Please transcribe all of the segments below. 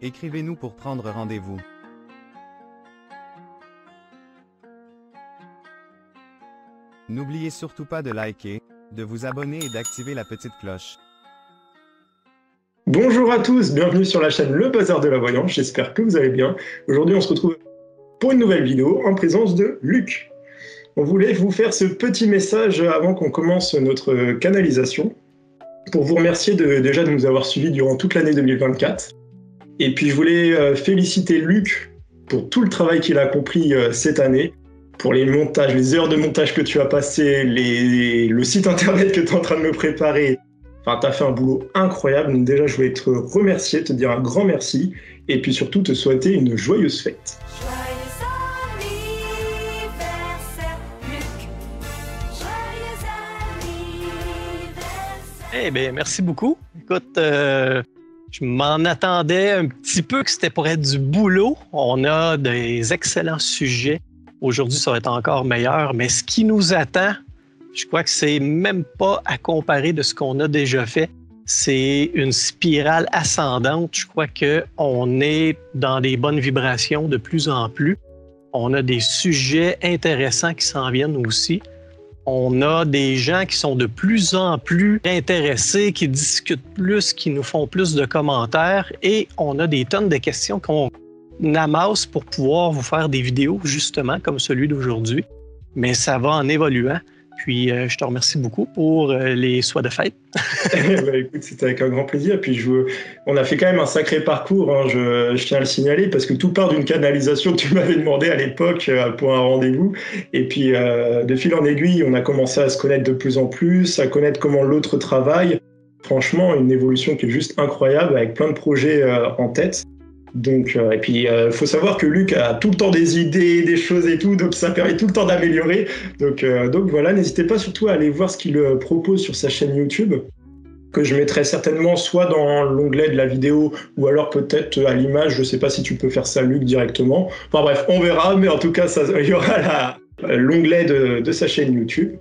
Écrivez-nous pour prendre rendez-vous. N'oubliez surtout pas de liker, de vous abonner et d'activer la petite cloche. Bonjour à tous, bienvenue sur la chaîne Le Bazar de la Voyance, j'espère que vous allez bien. Aujourd'hui on se retrouve pour une nouvelle vidéo en présence de Luc. On voulait vous faire ce petit message avant qu'on commence notre canalisation, pour vous remercier déjà de nous avoir suivis durant toute l'année 2024. Et puis je voulais féliciter Luc pour tout le travail qu'il a accompli cette année, pour les montages, les heures de montage que tu as passées, le site internet que tu es en train de me préparer. Enfin, tu as fait un boulot incroyable. Donc déjà, je voulais te remercier, te dire un grand merci, et puis surtout te souhaiter une joyeuse fête. Joyeux anniversaire, Luc. Joyeux anniversaire. Eh bien, merci beaucoup. Écoute, je m'en attendais un petit peu que c'était pour être du boulot. On a des excellents sujets. Aujourd'hui, ça va être encore meilleur, mais ce qui nous attend, je crois que c'est même pas à comparer de ce qu'on a déjà fait. C'est une spirale ascendante. Je crois qu'on est dans des bonnes vibrations de plus en plus. On a des sujets intéressants qui s'en viennent aussi. On a des gens qui sont de plus en plus intéressés, qui discutent plus, qui nous font plus de commentaires et on a des tonnes de questions qu'on amasse pour pouvoir vous faire des vidéos justement comme celui d'aujourd'hui. Mais ça va en évoluant. Puis, je te remercie beaucoup pour les soies de fête. Bah, écoute, c'était avec un grand plaisir. Puis, on a fait quand même un sacré parcours, hein, je tiens à le signaler, parce que tout part d'une canalisation que tu m'avais demandé à l'époque pour un rendez-vous. Et puis, de fil en aiguille, on a commencé à se connaître de plus en plus, à connaître comment l'autre travaille. Franchement, une évolution qui est juste incroyable, avec plein de projets en tête. Donc, et puis, faut savoir que Luc a tout le temps des idées, des choses et tout, donc ça permet tout le temps d'améliorer. Donc voilà, n'hésitez pas surtout à aller voir ce qu'il propose sur sa chaîne YouTube, que je mettrai certainement soit dans l'onglet de la vidéo, ou alors peut-être à l'image, je sais pas si tu peux faire ça, Luc, directement. Enfin bref, on verra, mais en tout cas, il y aura l'onglet de sa chaîne YouTube.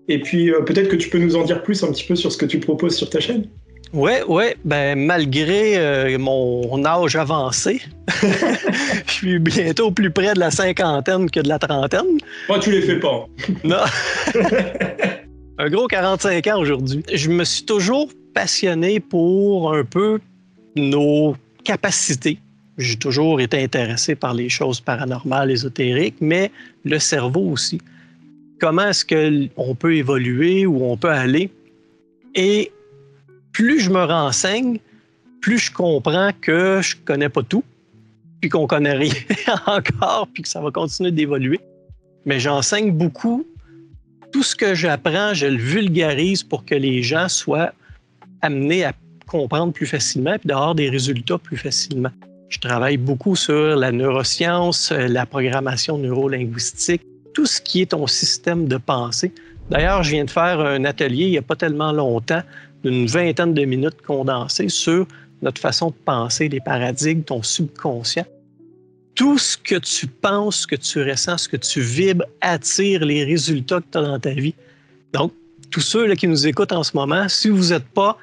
Et puis, peut-être que tu peux nous en dire plus un petit peu sur ce que tu proposes sur ta chaîne. Ouais, ben malgré mon âge avancé, je suis bientôt plus près de la cinquantaine que de la trentaine. Moi, tu les fais pas. Non. Un gros 45 ans aujourd'hui. Je me suis toujours passionné pour un peu nos capacités. J'ai toujours été intéressé par les choses paranormales, ésotériques, mais le cerveau aussi. Comment est-ce qu'on peut évoluer, où on peut aller? Et plus je me renseigne, plus je comprends que je connais pas tout, puis qu'on connaît rien encore, puis que ça va continuer d'évoluer. Mais j'enseigne beaucoup. Tout ce que j'apprends, je le vulgarise pour que les gens soient amenés à comprendre plus facilement, puis d'avoir des résultats plus facilement. Je travaille beaucoup sur la neuroscience, la programmation neurolinguistique, tout ce qui est ton système de pensée. D'ailleurs, je viens de faire un atelier il n'y a pas tellement longtemps, d'une 20aine de minutes condensées sur notre façon de penser, les paradigmes, ton subconscient. Tout ce que tu penses, ce que tu ressens, ce que tu vibres attire les résultats que tu as dans ta vie. Donc, tous ceux là, qui nous écoutent en ce moment, si vous n'êtes pas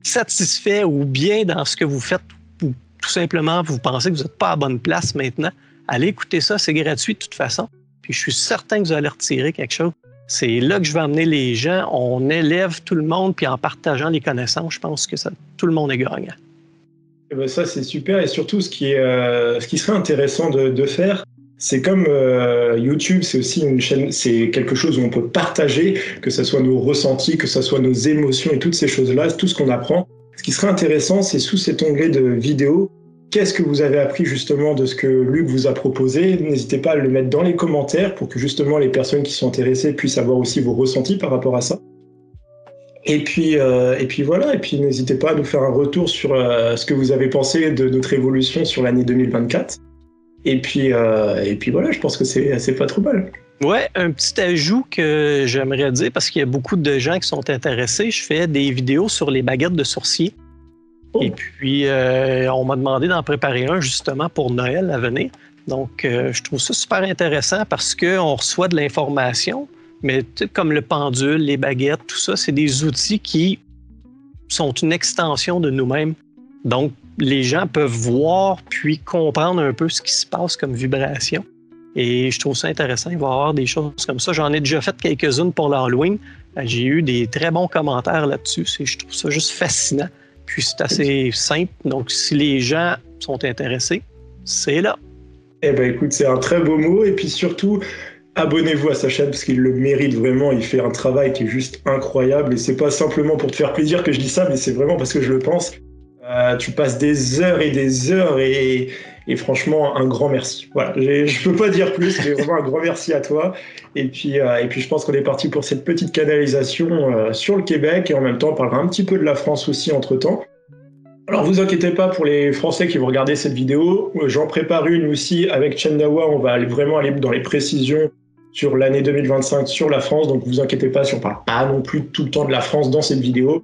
satisfait ou bien dans ce que vous faites, ou tout simplement vous pensez que vous n'êtes pas à la bonne place maintenant, allez écouter ça, c'est gratuit de toute façon. Puis je suis certain que vous allez retirer quelque chose. C'est là que je vais amener les gens. On élève tout le monde, puis en partageant les connaissances, je pense que tout le monde est gagnant. Et ben ça, c'est super. Et surtout, ce qui serait intéressant de faire, c'est comme YouTube, c'est aussi une chaîne, c'est quelque chose où on peut partager, que ce soit nos ressentis, que ce soit nos émotions et toutes ces choses-là, tout ce qu'on apprend. Ce qui serait intéressant, c'est sous cet onglet de vidéos, qu'est-ce que vous avez appris justement de ce que Luc vous a proposé? N'hésitez pas à le mettre dans les commentaires pour que justement les personnes qui sont intéressées puissent avoir aussi vos ressentis par rapport à ça. Et puis voilà, et puis n'hésitez pas à nous faire un retour sur ce que vous avez pensé de notre évolution sur l'année 2024. Et puis voilà, je pense que c'est pas trop mal. Ouais, un petit ajout que j'aimerais dire, parce qu'il y a beaucoup de gens qui sont intéressés, je fais des vidéos sur les baguettes de sourcier. Oh. Et puis, on m'a demandé d'en préparer un justement pour Noël à venir. Donc, je trouve ça super intéressant parce qu'on reçoit de l'information, mais comme le pendule, les baguettes, tout ça, c'est des outils qui sont une extension de nous-mêmes. Donc, les gens peuvent voir puis comprendre un peu ce qui se passe comme vibration. Et je trouve ça intéressant. Il va y avoir des choses comme ça. J'en ai déjà fait quelques-unes pour l'Halloween. J'ai eu des très bons commentaires là-dessus. Je trouve ça juste fascinant. Puis c'est assez simple. Donc, si les gens sont intéressés, c'est là. Eh ben écoute, c'est un très beau mot. Et puis surtout, abonnez-vous à sa chaîne parce qu'il le mérite vraiment. Il fait un travail qui est juste incroyable. Et c'est pas simplement pour te faire plaisir que je dis ça, mais c'est vraiment parce que je le pense. Tu passes des heures et des heures et franchement, un grand merci. Voilà, je peux pas dire plus, mais vraiment un grand merci à toi. Et puis je pense qu'on est parti pour cette petite canalisation sur le Québec et en même temps, on parlera un petit peu de la France aussi entre-temps. Alors, vous inquiétez pas pour les Français qui vont regarder cette vidéo. J'en prépare une aussi avec Chendawa. On va vraiment aller dans les précisions sur l'année 2025 sur la France. Donc, vous inquiétez pas si on parle pas non plus tout le temps de la France dans cette vidéo.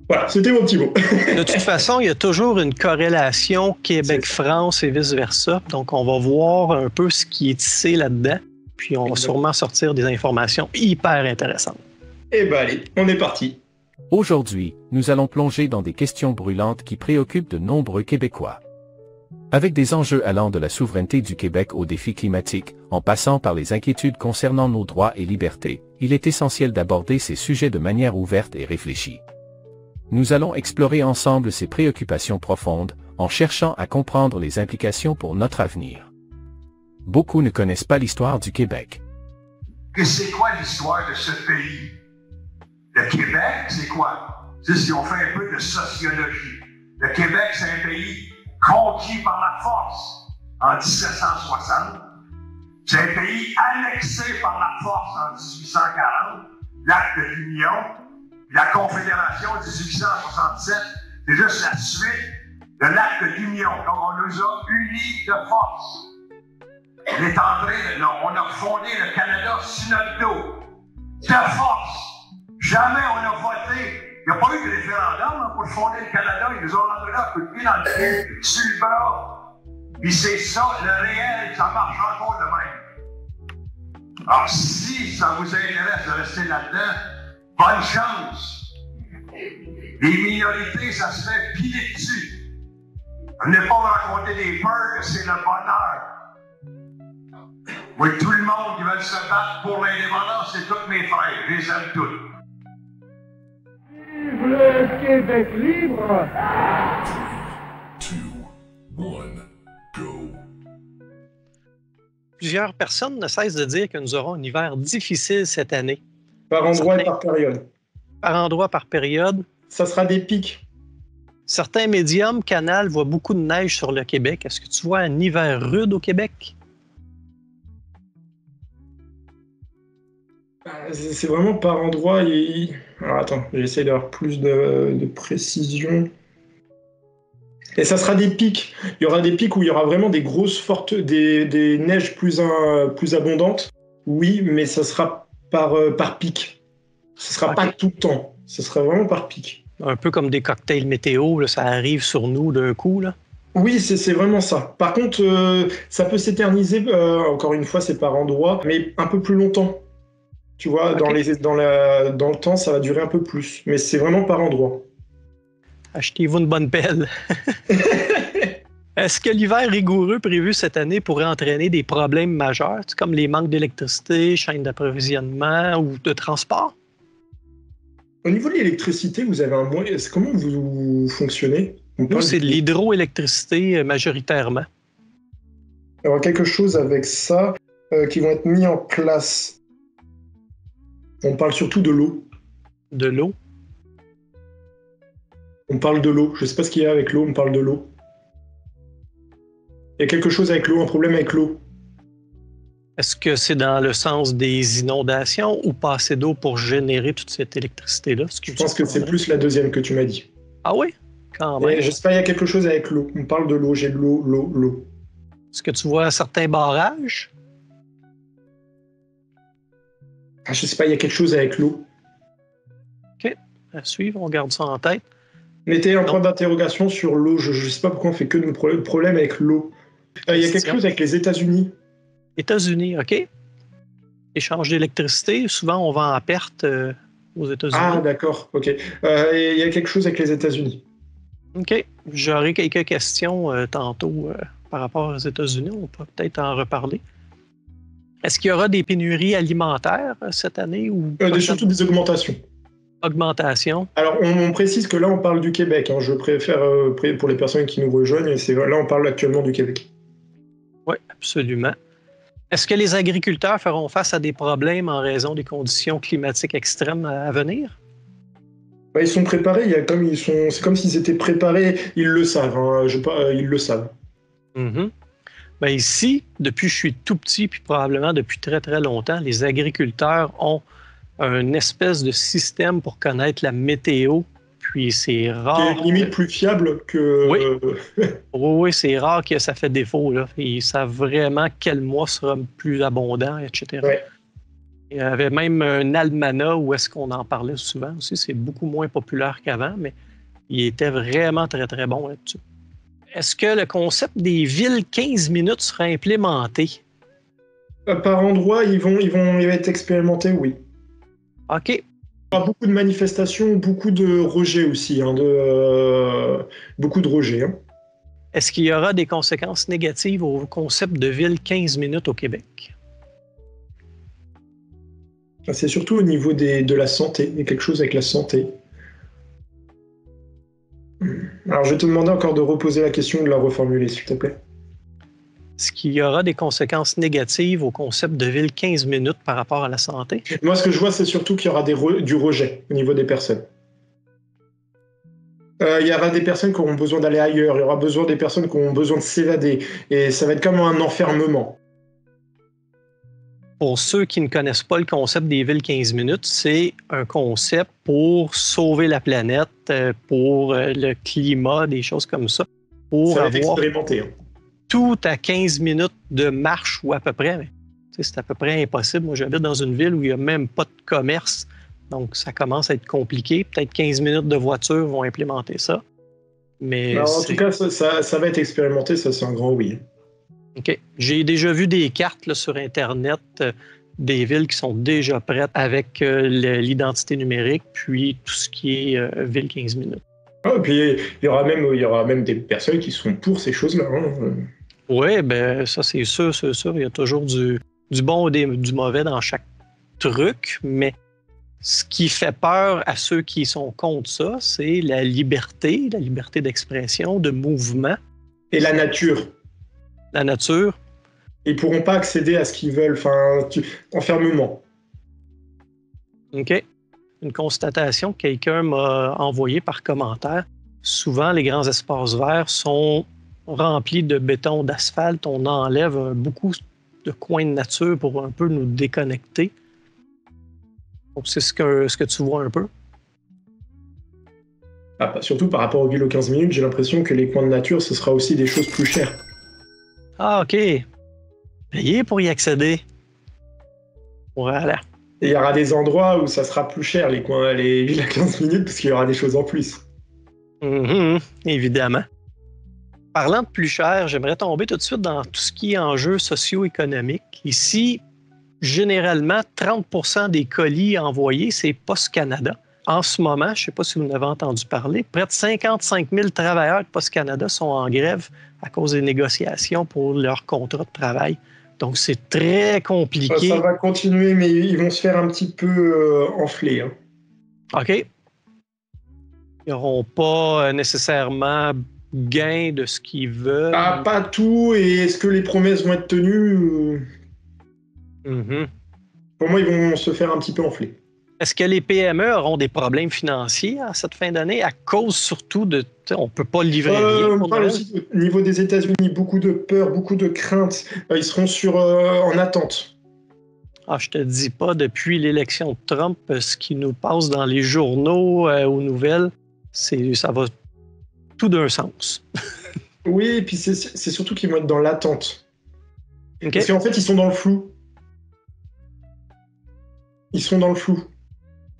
Voilà, c'était mon petit mot. De toute façon, il y a toujours une corrélation Québec-France et vice-versa. Donc, on va voir un peu ce qui est tissé là-dedans. Puis, on va sûrement sortir des informations hyper intéressantes. Eh ben allez, on est parti. Aujourd'hui, nous allons plonger dans des questions brûlantes qui préoccupent de nombreux Québécois. Avec des enjeux allant de la souveraineté du Québec aux défis climatiques, en passant par les inquiétudes concernant nos droits et libertés, il est essentiel d'aborder ces sujets de manière ouverte et réfléchie. Nous allons explorer ensemble ces préoccupations profondes, en cherchant à comprendre les implications pour notre avenir. Beaucoup ne connaissent pas l'histoire du Québec. Que c'est quoi l'histoire de ce pays? Le Québec, c'est quoi? Si on fait un peu de sociologie. Le Québec, c'est un pays conquis par la force en 1760. C'est un pays annexé par la force en 1840. L'acte d'union. La Confédération de 1867, c'est juste la suite de l'acte d'union. Donc, on nous a unis de force. On est entré, on a fondé le Canada sur notre dos. De force. Jamais on a voté. Il n'y a pas eu de référendum pour fonder le Canada. Ils nous ont rendu là, coup de pied dans le cul, sur le bras. Puis c'est ça, le réel, ça marche encore de même. Alors, si ça vous intéresse de rester là-dedans, bonne chance. Les minorités, ça se fait piler dessus. On n'est pas raconter des peurs que c'est le bonheur. Moi, tout le monde qui veut se battre pour l'indépendance, c'est tous mes frères. Je les aime tous. Vive le Québec libre! 2, 1, go. Plusieurs personnes ne cessent de dire que nous aurons un hiver difficile cette année. Par endroit et par période. Par endroit, par période. Ça sera des pics. Certains médiums, Canal, voient beaucoup de neige sur le Québec. Est-ce que tu vois un hiver rude au Québec? C'est vraiment par endroit. Alors attends, j'essaie d'avoir plus de précision. Et ça sera des pics. Il y aura des pics où il y aura vraiment des grosses, fortes, des neiges plus abondantes. Oui, mais ça sera par pic. Ce sera pas tout le temps. Ce sera vraiment par pic. Un peu comme des cocktails météo, là, ça arrive sur nous d'un coup, là. Oui, c'est vraiment ça. Par contre, ça peut s'éterniser, encore une fois, c'est par endroit, mais un peu plus longtemps. Tu vois, Okay. dans le temps, ça va durer un peu plus. Mais c'est vraiment par endroit. Achetez-vous une bonne pelle. Est-ce que l'hiver rigoureux prévu cette année pourrait entraîner des problèmes majeurs, comme les manques d'électricité, chaînes d'approvisionnement ou de transport? Au niveau de l'électricité, vous avez un moyen. Comment vous fonctionnez? Nous, c'est de l'hydroélectricité majoritairement. Il y aura quelque chose avec ça qui vont être mis en place. On parle surtout de l'eau. De l'eau? On parle de l'eau. Je ne sais pas ce qu'il y a avec l'eau, on parle de l'eau. Il y a quelque chose avec l'eau, un problème avec l'eau. Est-ce que c'est dans le sens des inondations ou pas assez d'eau pour générer toute cette électricité-là? Je pense que c'est plus la deuxième que tu m'as dit. Ah oui? Quand même. Je sais pas, il y a quelque chose avec l'eau. On parle de l'eau, j'ai de l'eau. Est-ce que tu vois certains barrages? Je sais pas, il y a quelque chose avec l'eau. OK. À suivre, on garde ça en tête. Mettez un point d'interrogation sur l'eau. Je ne sais pas pourquoi on fait que de problèmes avec l'eau. Il y a quelque chose avec les États-Unis. États-Unis, OK. Échange d'électricité, souvent on vend à perte aux États-Unis. Ah, d'accord, ok. Il y a quelque chose avec les États-Unis. OK. J'aurai quelques questions tantôt par rapport aux États-Unis. On peut peut-être en reparler. Est-ce qu'il y aura des pénuries alimentaires cette année ou Surtout des augmentations. Augmentation? Alors, on précise que là, on parle du Québec. Je préfère, pour les personnes qui nous rejoignent, là, on parle actuellement du Québec. Oui, absolument. Est-ce que les agriculteurs feront face à des problèmes en raison des conditions climatiques extrêmes à venir? Ils sont préparés. C'est comme s'ils étaient préparés. Ils le savent. Ils le savent. Mm-hmm. Ben ici, depuis que je suis tout petit, puis probablement depuis très, très longtemps, les agriculteurs ont un espèce de système pour connaître la météo. Puis c'est rare. Qui est limite plus fiable que. Oui, c'est rare que ça fait défaut. Là. Ils savent vraiment quel mois sera plus abondant, etc. Ouais. Il y avait même un almanach où est-ce qu'on en parlait souvent aussi. C'est beaucoup moins populaire qu'avant, mais il était vraiment très, très bon là-dessus. Est-ce que le concept des villes 15 minutes sera implémenté? Par endroit, ils vont être expérimentés, oui. OK. Il y aura beaucoup de manifestations, beaucoup de rejets aussi. Beaucoup de rejets. Est-ce qu'il y aura des conséquences négatives au concept de ville 15 minutes au Québec? C'est surtout au niveau de la santé. Il y a quelque chose avec la santé. Alors, je vais te demander encore de reposer la question, de la reformuler, s'il te plaît. Est-ce qu'il y aura des conséquences négatives au concept de ville 15 minutes par rapport à la santé? Moi, ce que je vois, c'est surtout qu'il y aura du rejet au niveau des personnes. Il y aura des personnes qui auront besoin d'aller ailleurs. Il y aura besoin des personnes qui auront besoin de s'évader. Et ça va être comme un enfermement. Pour ceux qui ne connaissent pas le concept des villes 15 minutes, c'est un concept pour sauver la planète, pour le climat, des choses comme ça. Pour ça va être avoir expérimenté. tout à 15 minutes de marche ou à peu près. Mais, c'est à peu près impossible. Moi, j'habite dans une ville où il n'y a même pas de commerce. Donc, ça commence à être compliqué. Peut-être 15 minutes de voiture vont implémenter ça. Mais en tout cas, ça va être expérimenté. Ça, c'est un grand oui. OK. J'ai déjà vu des cartes là, sur Internet des villes qui sont déjà prêtes avec l'identité numérique, puis tout ce qui est ville 15 minutes. Puis il y aura même des personnes qui sont pour ces choses-là. Oui, ben ça c'est sûr, c'est sûr. Il y a toujours du bon et du mauvais dans chaque truc, mais ce qui fait peur à ceux qui sont contre ça, c'est la liberté d'expression, de mouvement. Et la nature. La nature. Ils ne pourront pas accéder à ce qu'ils veulent, enfermement. OK. Une constatation que quelqu'un m'a envoyée par commentaire. Souvent, les grands espaces verts sont remplis de béton, d'asphalte. On enlève beaucoup de coins de nature pour un peu nous déconnecter. Donc, c'est ce que tu vois un peu. Surtout par rapport aux villes aux 15 minutes, j'ai l'impression que les coins de nature, ce sera aussi des choses plus chères. Ah, OK. Payer pour y accéder. Voilà. Et il y aura des endroits où ça sera plus cher, les villes à 15 minutes, parce qu'il y aura des choses en plus. Évidemment. Parlant de plus cher, j'aimerais tomber tout de suite dans tout ce qui est enjeux socio-économiques. Ici, généralement, 30% des colis envoyés, c'est Post Canada. En ce moment, je ne sais pas si vous en avez entendu parler, près de 55 000 travailleurs de Post Canada sont en grève à cause des négociations pour leur contrat de travail. Donc, c'est très compliqué. Ça va continuer, mais ils vont se faire un petit peu enfler. OK. Ils n'auront pas nécessairement gain de ce qu'ils veulent. Pas tout, et est-ce que les promesses vont être tenues Pour moi, ils vont se faire un petit peu enfler. Est-ce que les PME auront des problèmes financiers à cette fin d'année à cause surtout de... On ne peut pas livrer rien. On parle aussi au niveau des États-Unis, beaucoup de peur, beaucoup de craintes. Ils seront en attente. Je te dis pas, depuis l'élection de Trump, ce qui nous passe dans les journaux, aux nouvelles, ça va tout d'un sens. Oui, et puis c'est surtout qu'ils vont être dans l'attente. Okay. Parce qu'en fait, ils sont dans le flou. Ils sont dans le flou.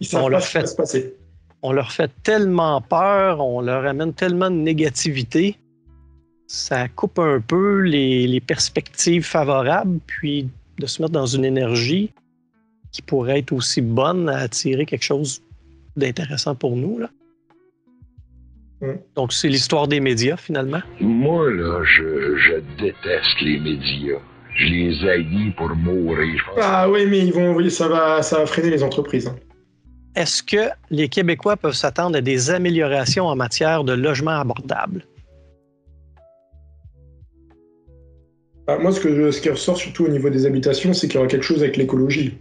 Ils savent pas ce qui va se passer. On leur fait tellement peur, on leur amène tellement de négativité, ça coupe un peu les perspectives favorables, puis de se mettre dans une énergie qui pourrait être aussi bonne à attirer quelque chose d'intéressant pour nous, là. Donc, c'est l'histoire des médias, finalement. Moi, là, je déteste les médias. Je les haïs pour mourir, je pense. Ah oui, mais ça va freiner les entreprises. Hein. Est-ce que les Québécois peuvent s'attendre à des améliorations en matière de logement abordable? Moi, ce qui ressort surtout au niveau des habitations, c'est qu'il y aura quelque chose avec l'écologie.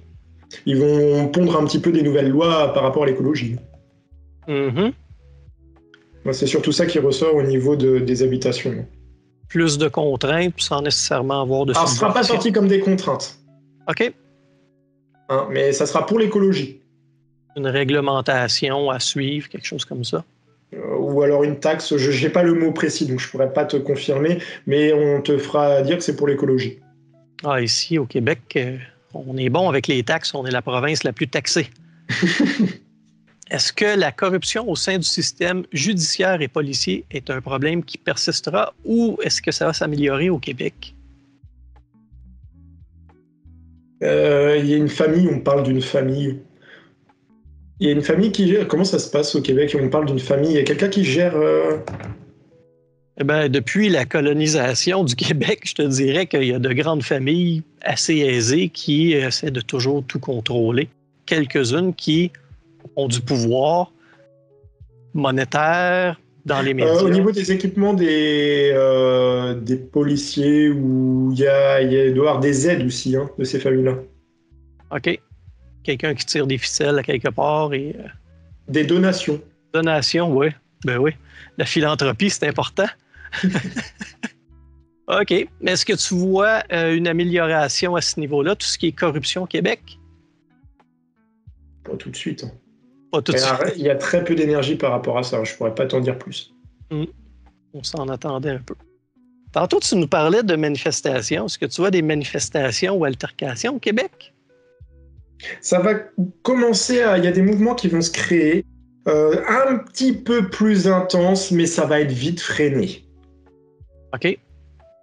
Ils vont pondre un petit peu des nouvelles lois par rapport à l'écologie. Mhm. Moi, c'est surtout ça qui ressort au niveau des habitations. Plus de contraintes sans nécessairement avoir de Alors, ce ne sera pas subventions. sorti comme des contraintes, OK. hein, mais ça sera pour l'écologie. Une réglementation à suivre, quelque chose comme ça. Ou alors une taxe, je n'ai pas le mot précis, donc je ne pourrais pas te confirmer, mais on te fera dire que c'est pour l'écologie. Ah, ici, au Québec, on est bon avec les taxes. On est la province la plus taxée. Est-ce que la corruption au sein du système judiciaire et policier est un problème qui persistera ou est-ce que ça va s'améliorer au Québec? Il y a une famille, on parle d'une famille. Il y a une famille qui gère. Comment ça se passe au Québec? On parle d'une famille. Il y a quelqu'un qui gère. Eh bien, depuis la colonisation du Québec, je te dirais qu'il y a de grandes familles assez aisées qui essaient de toujours tout contrôler. Quelques-unes qui ont du pouvoir monétaire dans les médias. Au niveau des équipements des policiers, où il doit y avoir des aides aussi hein, de ces familles-là. OK. Quelqu'un qui tire des ficelles à quelque part et... Des donations. Donations, oui. Ben oui. La philanthropie, c'est important. OK. Mais est-ce que tu vois une amélioration à ce niveau-là, tout ce qui est corruption au Québec? Pas tout de suite. Hein. Pas tout de suite. Il y a très peu d'énergie par rapport à ça. Je pourrais pas t'en dire plus. On s'en attendait un peu. Tantôt, tu nous parlais de manifestations. Est-ce que tu vois des manifestations ou altercations au Québec? Ça va commencer à... Il y a des mouvements qui vont se créer, un petit peu plus intenses, mais ça va être vite freiné. OK.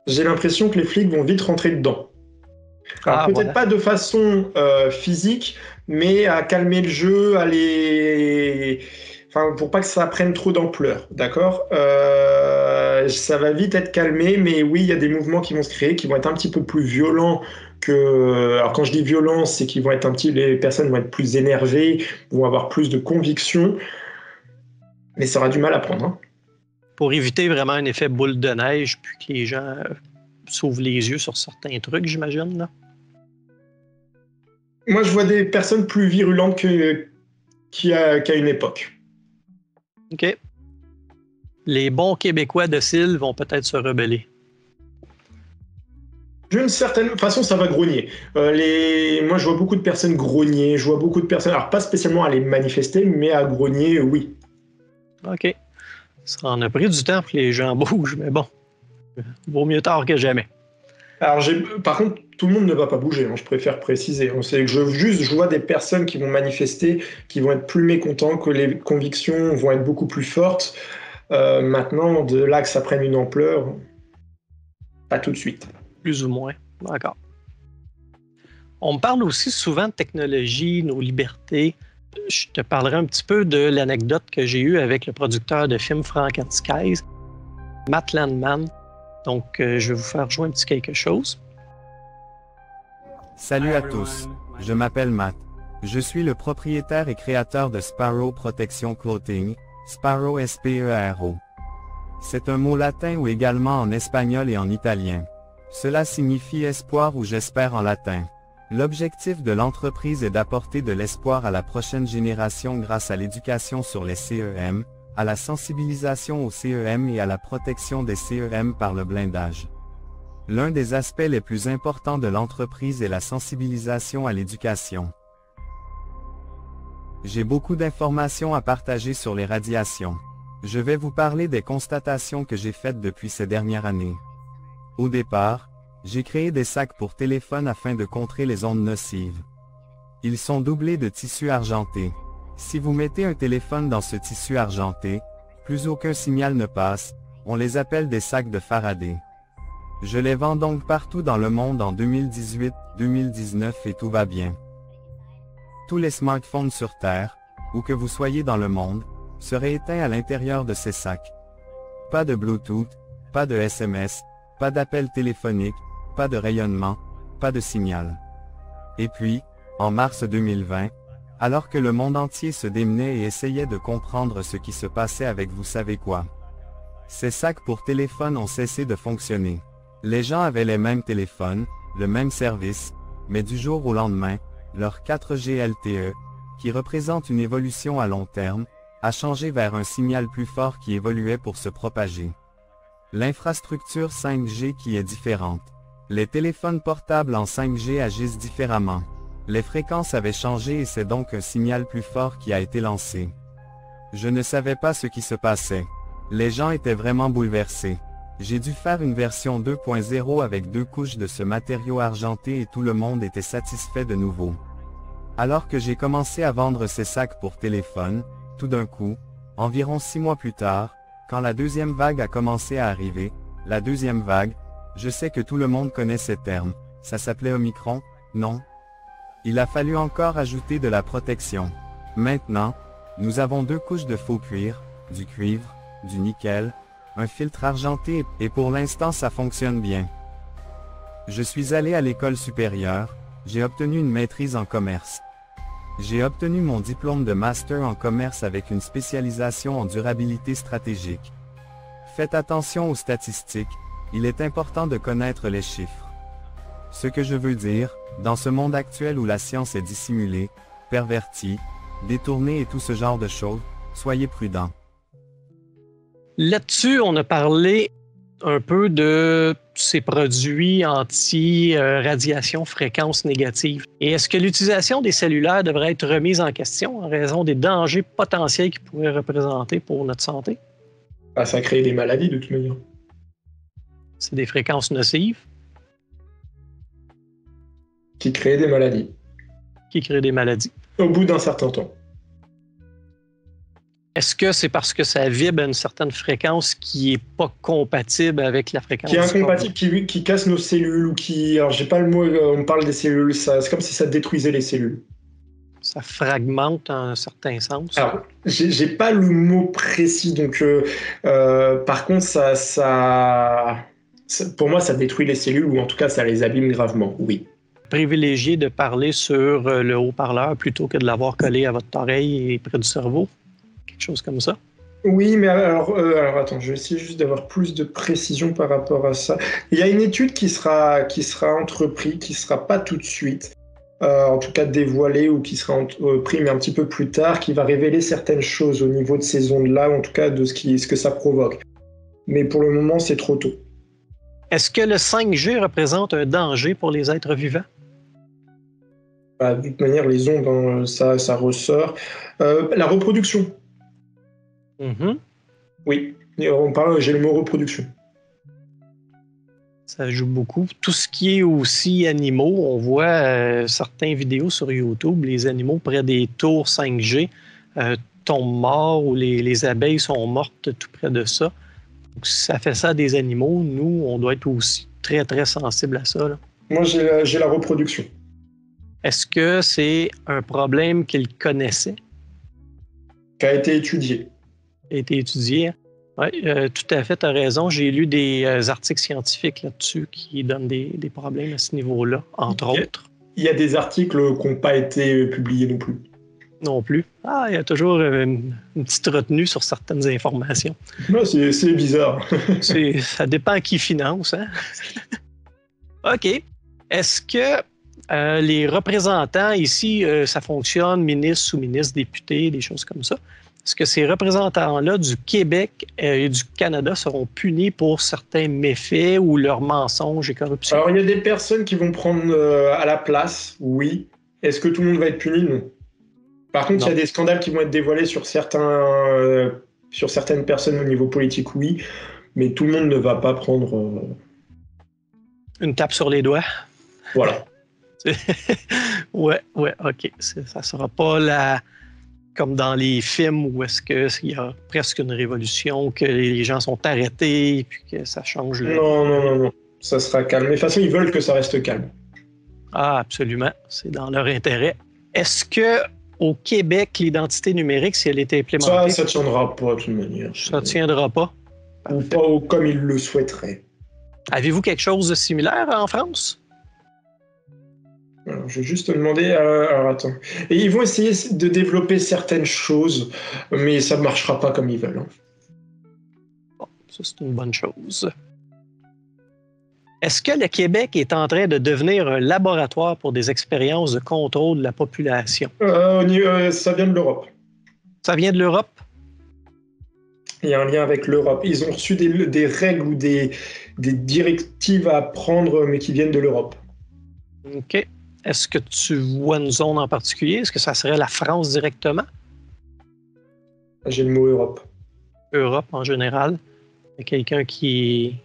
J'ai l'impression que les flics vont vite rentrer dedans. Alors, peut-être pas de façon physique, mais à calmer le jeu, enfin, pour pas que ça prenne trop d'ampleur, d'accord? Ça va vite être calmé, mais oui, il y a des mouvements qui vont se créer, qui vont être un petit peu plus violents que... Alors, quand je dis violence, c'est qu'ils vont être les personnes vont être plus énervées, vont avoir plus de conviction, mais ça aura du mal à prendre. Hein. Pour éviter vraiment un effet boule de neige, puis que les gens s'ouvrent les yeux sur certains trucs, j'imagine, là. Moi, je vois des personnes plus virulentes qu'à une époque. OK. Les bons Québécois dociles vont peut-être se rebeller. D'une certaine façon, ça va grogner. Moi, je vois beaucoup de personnes grogner. Je vois beaucoup de personnes, alors pas spécialement aller manifester, mais à grogner, oui. OK. Ça en a pris du temps pour que les gens bougent, mais bon, vaut mieux tard que jamais. Alors, par contre, tout le monde ne va pas bouger, hein, je préfère préciser. C'est que je vois des personnes qui vont manifester, qui vont être plus mécontents, que les convictions vont être beaucoup plus fortes. Maintenant, de là que ça prenne une ampleur, pas tout de suite. Plus ou moins, d'accord. On me parle aussi souvent de technologie, nos libertés. Je te parlerai un petit peu de l'anecdote que j'ai eue avec le producteur de film Frank and Skies, Matt Landman. Donc, je vais vous faire jouer un petit quelque chose. Salut à tous. Je m'appelle Matt. Je suis le propriétaire et créateur de Sparrow Protection Clothing, Sparrow S-P-E-R-O. C'est un mot latin ou également en espagnol et en italien. Cela signifie espoir ou j'espère en latin. L'objectif de l'entreprise est d'apporter de l'espoir à la prochaine génération grâce à l'éducation sur les CEM, à la sensibilisation aux CEM et à la protection des CEM par le blindage. L'un des aspects les plus importants de l'entreprise est la sensibilisation à l'éducation. J'ai beaucoup d'informations à partager sur les radiations. Je vais vous parler des constatations que j'ai faites depuis ces dernières années. Au départ, j'ai créé des sacs pour téléphone afin de contrer les ondes nocives. Ils sont doublés de tissu argenté. Si vous mettez un téléphone dans ce tissu argenté, plus aucun signal ne passe, on les appelle des sacs de Faraday. Je les vends donc partout dans le monde en 2018, 2019 et tout va bien. Tous les smartphones sur Terre, où que vous soyez dans le monde, serait éteint à l'intérieur de ces sacs. Pas de Bluetooth, pas de SMS, pas d'appel téléphonique, pas de rayonnement, pas de signal. Et puis, en mars 2020, alors que le monde entier se démenait et essayait de comprendre ce qui se passait avec vous savez quoi. Ces sacs pour téléphone ont cessé de fonctionner. Les gens avaient les mêmes téléphones, le même service, mais du jour au lendemain, leur 4G LTE, qui représente une évolution à long terme, a changé vers un signal plus fort qui évoluait pour se propager. L'infrastructure 5G qui est différente. Les téléphones portables en 5G agissent différemment. Les fréquences avaient changé et c'est donc un signal plus fort qui a été lancé. Je ne savais pas ce qui se passait. Les gens étaient vraiment bouleversés. J'ai dû faire une version 2.0 avec 2 couches de ce matériau argenté et tout le monde était satisfait de nouveau. Alors que j'ai commencé à vendre ces sacs pour téléphone, tout d'un coup, environ 6 mois plus tard, quand la deuxième vague a commencé à arriver, la deuxième vague, je sais que tout le monde connaît ces termes, ça s'appelait Omicron, non? Il a fallu encore ajouter de la protection. Maintenant, nous avons 2 couches de faux cuir, du cuivre, du nickel, un filtre argenté et pour l'instant ça fonctionne bien. Je suis allé à l'école supérieure, j'ai obtenu une maîtrise en commerce. J'ai obtenu mon diplôme de master en commerce avec une spécialisation en durabilité stratégique. Faites attention aux statistiques, il est important de connaître les chiffres. Ce que je veux dire, dans ce monde actuel où la science est dissimulée, pervertie, détournée et tout ce genre de choses, soyez prudents. Là-dessus, on a parlé un peu de ces produits anti-radiation fréquence négative. Et est-ce que l'utilisation des cellulaires devrait être remise en question en raison des dangers potentiels qu'ils pourraient représenter pour notre santé? Ah, ça crée des maladies de toute manière. C'est des fréquences nocives. Qui créent des maladies. Qui créent des maladies. Au bout d'un certain temps. Est-ce que c'est parce que ça vibre à une certaine fréquence qui n'est pas compatible avec la fréquence? Qui est incompatible, qui casse nos cellules ou qui... Alors, j'ai pas le mot, on parle des cellules, c'est comme si ça détruisait les cellules. Ça fragmente en un certain sens. Alors, j'ai pas le mot précis, donc par contre, pour moi, ça détruit les cellules ou en tout cas, ça les abîme gravement, oui. Privilégier de parler sur le haut-parleur plutôt que de l'avoir collé à votre oreille et près du cerveau. Quelque chose comme ça. Oui, mais alors attends, je vais essayer juste d'avoir plus de précision par rapport à ça. Il y a une étude qui sera entreprise, qui sera pas tout de suite, en tout cas dévoilée ou qui sera entreprise mais un petit peu plus tard, qui va révéler certaines choses au niveau de ces ondes-là, ou en tout cas de ce que ça provoque. Mais pour le moment, c'est trop tôt. Est-ce que le 5G représente un danger pour les êtres vivants? De toute manière, les ondes, ça ressort. La reproduction. Mm-hmm. Oui, j'ai le mot reproduction. Ça joue beaucoup. Tout ce qui est aussi animaux, on voit certaines vidéos sur YouTube, les animaux près des tours 5G tombent morts ou les abeilles sont mortes tout près de ça. Donc, si ça fait ça à des animaux, nous, on doit être aussi très, très sensible à ça, là. Moi, j'ai la reproduction. Est-ce que c'est un problème qu'ils connaissaient? Qui a été étudié. Oui, tout à fait, tu as raison. J'ai lu des articles scientifiques là-dessus qui donnent des problèmes à ce niveau-là, entre autres. Il y a des articles qui n'ont pas été publiés non plus. Non plus. Ah, il y a toujours une petite retenue sur certaines informations. Non, c'est bizarre. Ça dépend qui finance, hein? OK. Est-ce que les représentants ici, ça fonctionne, ministres, sous-ministres, députés, des choses comme ça? Est-ce que ces représentants-là du Québec et du Canada seront punis pour certains méfaits ou leurs mensonges et corruption? Alors, il y a des personnes qui vont prendre à la place, oui. Est-ce que tout le monde va être puni? Non. Par contre, il y a des scandales qui vont être dévoilés sur certaines personnes au niveau politique, oui. Mais tout le monde ne va pas prendre... Une tape sur les doigts? Voilà. ouais, OK. Ça sera pas comme dans les films où est-ce qu'il y a presque une révolution, que les gens sont arrêtés et puis que ça change. Non. Ça sera calme. Mais de toute façon, ils veulent que ça reste calme. Ah, absolument. C'est dans leur intérêt. Est-ce que au Québec, l'identité numérique, si elle est implémentée, Ça tiendra pas de toute manière. ça ne tiendra pas. Ou pas comme ils le souhaiteraient. Avez-vous quelque chose de similaire en France? Alors, je vais juste te demander. Alors, attends. Et ils vont essayer de développer certaines choses, mais ça ne marchera pas comme ils veulent. Hein. Bon, ça, c'est une bonne chose. Est-ce que le Québec est en train de devenir un laboratoire pour des expériences de contrôle de la population? Ça vient de l'Europe. Ça vient de l'Europe? Il y a un lien avec l'Europe. Ils ont reçu des règles ou des directives à prendre, mais qui viennent de l'Europe. OK. Est-ce que tu vois une zone en particulier? Est-ce que ça serait la France directement? J'ai le mot Europe. Europe en général. Il y a quelqu'un qui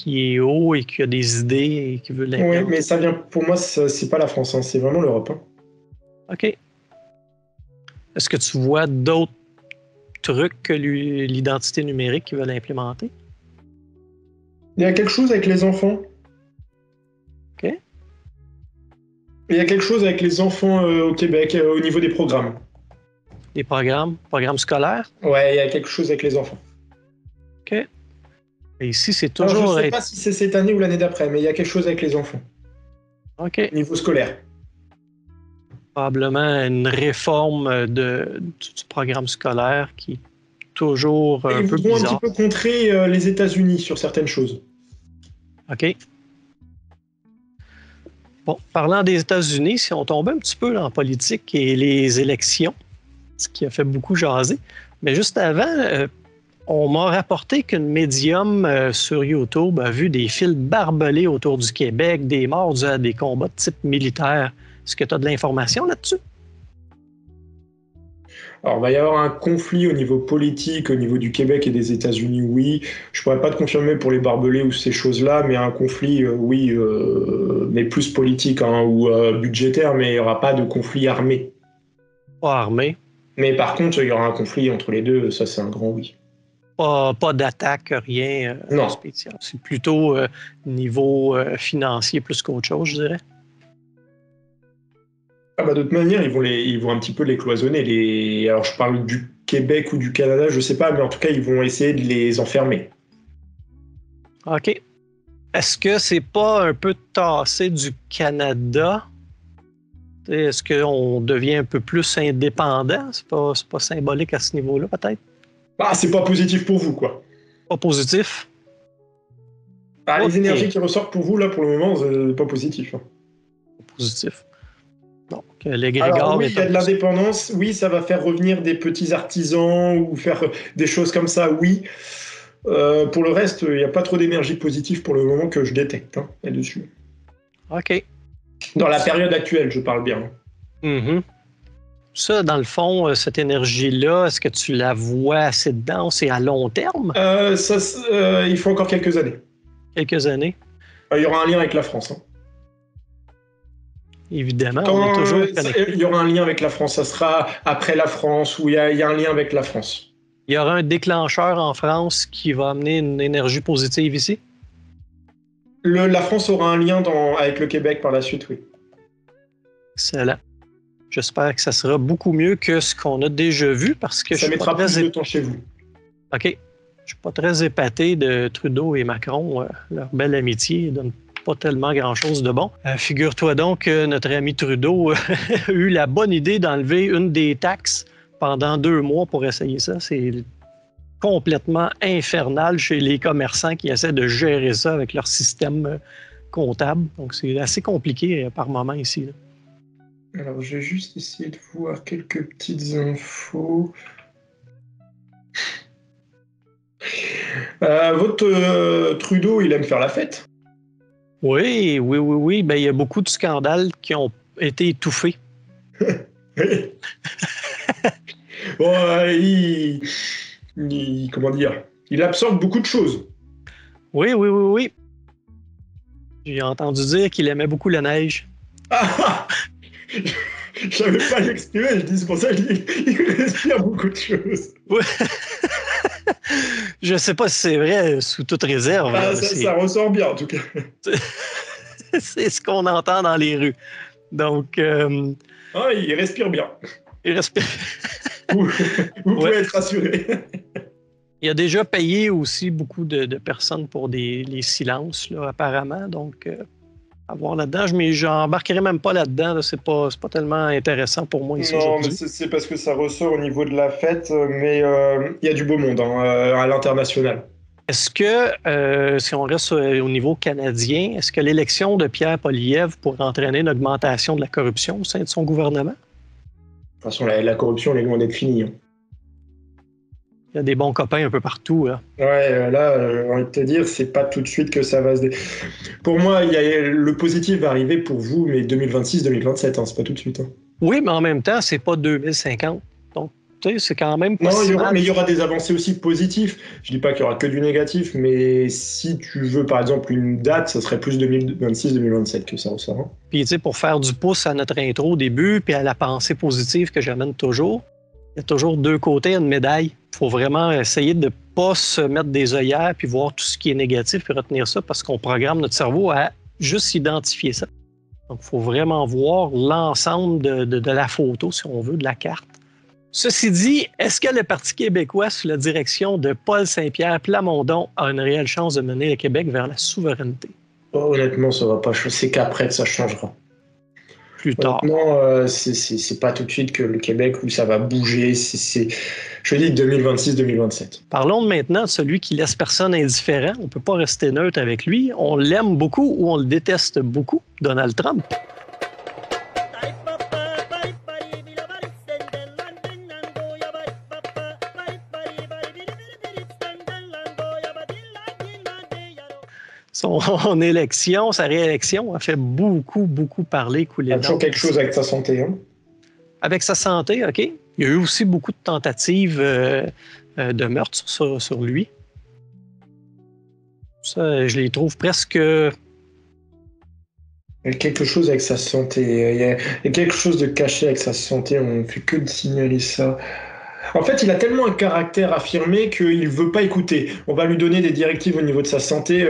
est haut et qui a des idées et qui veut l'implanter. Oui, mais ça vient, pour moi, c'est pas la France, hein, c'est vraiment l'Europe. Hein. OK. Est-ce que tu vois d'autres trucs que l'identité numérique qui veulent implémenter? Il y a quelque chose avec les enfants. OK. Il y a quelque chose avec les enfants au Québec, au niveau des programmes. Des programmes scolaires? Ouais, il y a quelque chose avec les enfants. OK. Et ici, c'est Alors, toujours... je ne sais pas si c'est cette année ou l'année d'après, mais il y a quelque chose avec les enfants. OK. Niveau scolaire. Probablement une réforme du programme scolaire qui est toujours un Ils peu vont un bizarre. petit peu contrer les États-Unis sur certaines choses. OK. Bon, parlant des États-Unis, si on tombe un petit peu dans la politique et les élections, ce qui a fait beaucoup jaser, mais juste avant, on m'a rapporté qu'une médium sur YouTube a vu des fils barbelés autour du Québec, des morts dus à des combats de type militaire. Est-ce que tu as de l'information là-dessus? Alors, il va y avoir un conflit au niveau politique, au niveau du Québec et des États-Unis, oui. Je ne pourrais pas te confirmer pour les barbelés ou ces choses-là, mais un conflit, oui, mais plus politique hein, ou budgétaire, mais il n'y aura pas de conflit armé. Pas armé. Mais par contre, il y aura un conflit entre les deux, ça c'est un grand oui. Pas d'attaque, rien Non. spécial. C'est plutôt niveau financier plus qu'autre chose, je dirais. Ah bah, de toute manière, ils vont un petit peu les cloisonner. Alors je parle du Québec ou du Canada, je sais pas, mais en tout cas, ils vont essayer de les enfermer. OK. Est-ce que c'est pas un peu tassé du Canada? Est-ce qu'on devient un peu plus indépendant? C'est pas symbolique à ce niveau-là, peut-être? Ah, c'est pas positif pour vous, quoi. Pas positif? Ah, Ok. les énergies qui ressortent pour vous, là, pour le moment, c'est pas positif. Hein. Positif. Donc, l'égrégore Alors oui, est il y a de un- l'indépendance, oui, ça va faire revenir des petits artisans ou faire des choses comme ça, oui. Pour le reste, il n'y a pas trop d'énergie positive pour le moment que je détecte hein, là-dessus. OK. Dans la période actuelle, je parle bien. Mhm. Ça, dans le fond, cette énergie-là, est-ce que tu la vois assez dedans? C'est à long terme? Il faut encore quelques années. Quelques années? Il y aura un lien avec la France. Hein. Évidemment, on est toujours connecté. Il y aura un lien avec la France. Ça sera après la France, où il y a un lien avec la France. Il y aura un déclencheur en France qui va amener une énergie positive ici? La France aura un lien avec le Québec par la suite, oui. Excellent. J'espère que ça sera beaucoup mieux que ce qu'on a déjà vu parce que Ça mettra plus de temps chez vous. OK. Je suis pas très épaté de Trudeau et Macron. Leur belle amitié donne pas tellement grand-chose de bon. Figure-toi donc que notre ami Trudeau a eu la bonne idée d'enlever une des taxes pendant 2 mois pour essayer ça. C'est complètement infernal chez les commerçants qui essaient de gérer ça avec leur système comptable. Donc, c'est assez compliqué par moment ici. Là. Alors, je vais juste essayer de voir quelques petites infos. Votre Trudeau, il aime faire la fête. Oui. Ben, il y a beaucoup de scandales qui ont été étouffés. Oui. Bon, comment dire? Il absorbe beaucoup de choses. Oui. J'ai entendu dire qu'il aimait beaucoup la neige. Ah! Je savais pas l'exprimer, je dis c'est pour ça qu'il respire beaucoup de choses. Ouais. Je sais pas si c'est vrai, sous toute réserve. Ah, là, ça ressort bien en tout cas. c'est ce qu'on entend dans les rues. Donc, Ah, il respire bien. Il reste... Vous pouvez être rassuré. Il a déjà payé aussi beaucoup de personnes pour les silences, là, apparemment. Donc, à voir là-dedans. Mais j'embarquerai même pas là-dedans. Là. C'est pas tellement intéressant pour moi ici aujourd'hui. Non, mais c'est parce que ça ressort au niveau de la fête, mais il y a du beau monde à l'international. Est-ce que, si on reste au niveau canadien, est-ce que l'élection de Pierre Poilievre pourrait entraîner une augmentation de la corruption au sein de son gouvernement? De toute façon, la corruption, elle est loin d'être finie. Hein. Il y a des bons copains un peu partout. Là. Ouais, là, j'ai envie de te dire, c'est pas tout de suite que ça va se... Pour moi, le positif va arriver pour vous, mais 2026-2027, hein, c'est pas tout de suite. Hein. Oui, mais en même temps, c'est pas 2050. Donc, tu sais, c'est quand même pas si mal. Mais il y aura des avancées aussi positives. Je dis pas qu'il y aura que du négatif, mais si tu veux, par exemple, une date, ça serait plus 2026-2027 que ça ressort. Hein. Puis, tu sais, pour faire du pouce à notre intro au début, puis à la pensée positive que j'amène toujours, il y a toujours deux côtés à une médaille. Il faut vraiment essayer de ne pas se mettre des œillères puis voir tout ce qui est négatif puis retenir ça parce qu'on programme notre cerveau à juste identifier ça. Donc, il faut vraiment voir l'ensemble de la photo, si on veut, de la carte. Ceci dit, est-ce que le Parti québécois, sous la direction de Paul Saint-Pierre Plamondon, a une réelle chance de mener le Québec vers la souveraineté? Oh, honnêtement, ça va pas. C'est qu'après que ça changera. Plus tard. Honnêtement, c'est pas tout de suite que le Québec où ça va bouger. Je dis 2026-2027. Parlons maintenant de celui qui laisse personne indifférent. On ne peut pas rester neutre avec lui. On l'aime beaucoup ou on le déteste beaucoup, Donald Trump. Son élection, sa réélection a fait beaucoup parler, couler. Il y a toujours quelque chose avec sa santé. Hein? Avec sa santé, OK. Il y a eu aussi beaucoup de tentatives de meurtre sur lui. Ça, je les trouve presque... Il y a quelque chose avec sa santé. Il y a quelque chose de caché avec sa santé. On ne fait que de signaler ça. En fait, il a tellement un caractère affirmé qu'il ne veut pas écouter. On va lui donner des directives au niveau de sa santé.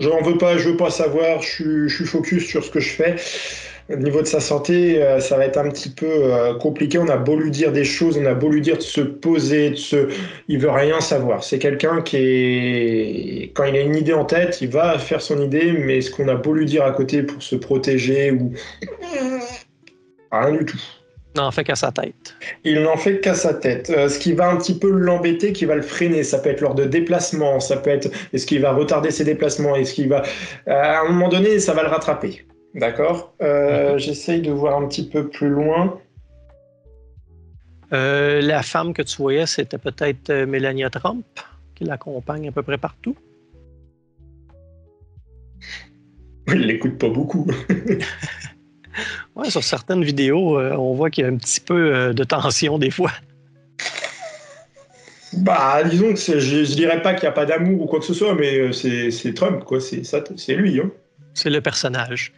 J'en veux pas, je veux pas savoir. Je suis focus sur ce que je fais. Au niveau de sa santé, ça va être un petit peu compliqué. On a beau lui dire des choses, on a beau lui dire de se poser, il veut rien savoir. C'est quelqu'un qui quand il a une idée en tête, il va faire son idée, mais ce qu'on a beau lui dire à côté pour se protéger ou rien du tout. Il n'en fait qu'à sa tête. Il n'en fait qu'à sa tête. Ce qui va un petit peu l'embêter, qui va le freiner, ça peut être lors de déplacements, ça peut être est-ce qu'il va retarder ses déplacements, est-ce qu'il va à un moment donné, ça va le rattraper. D'accord. J'essaye de voir un petit peu plus loin. La femme que tu voyais, c'était peut-être Melania Trump, qui l'accompagne à peu près partout. Il l'écoute pas beaucoup. Ouais, sur certaines vidéos, on voit qu'il y a un petit peu de tension des fois. Bah, disons que je dirais pas qu'il n'y a pas d'amour ou quoi que ce soit, mais c'est Trump, quoi. C'est lui. Hein. C'est le personnage.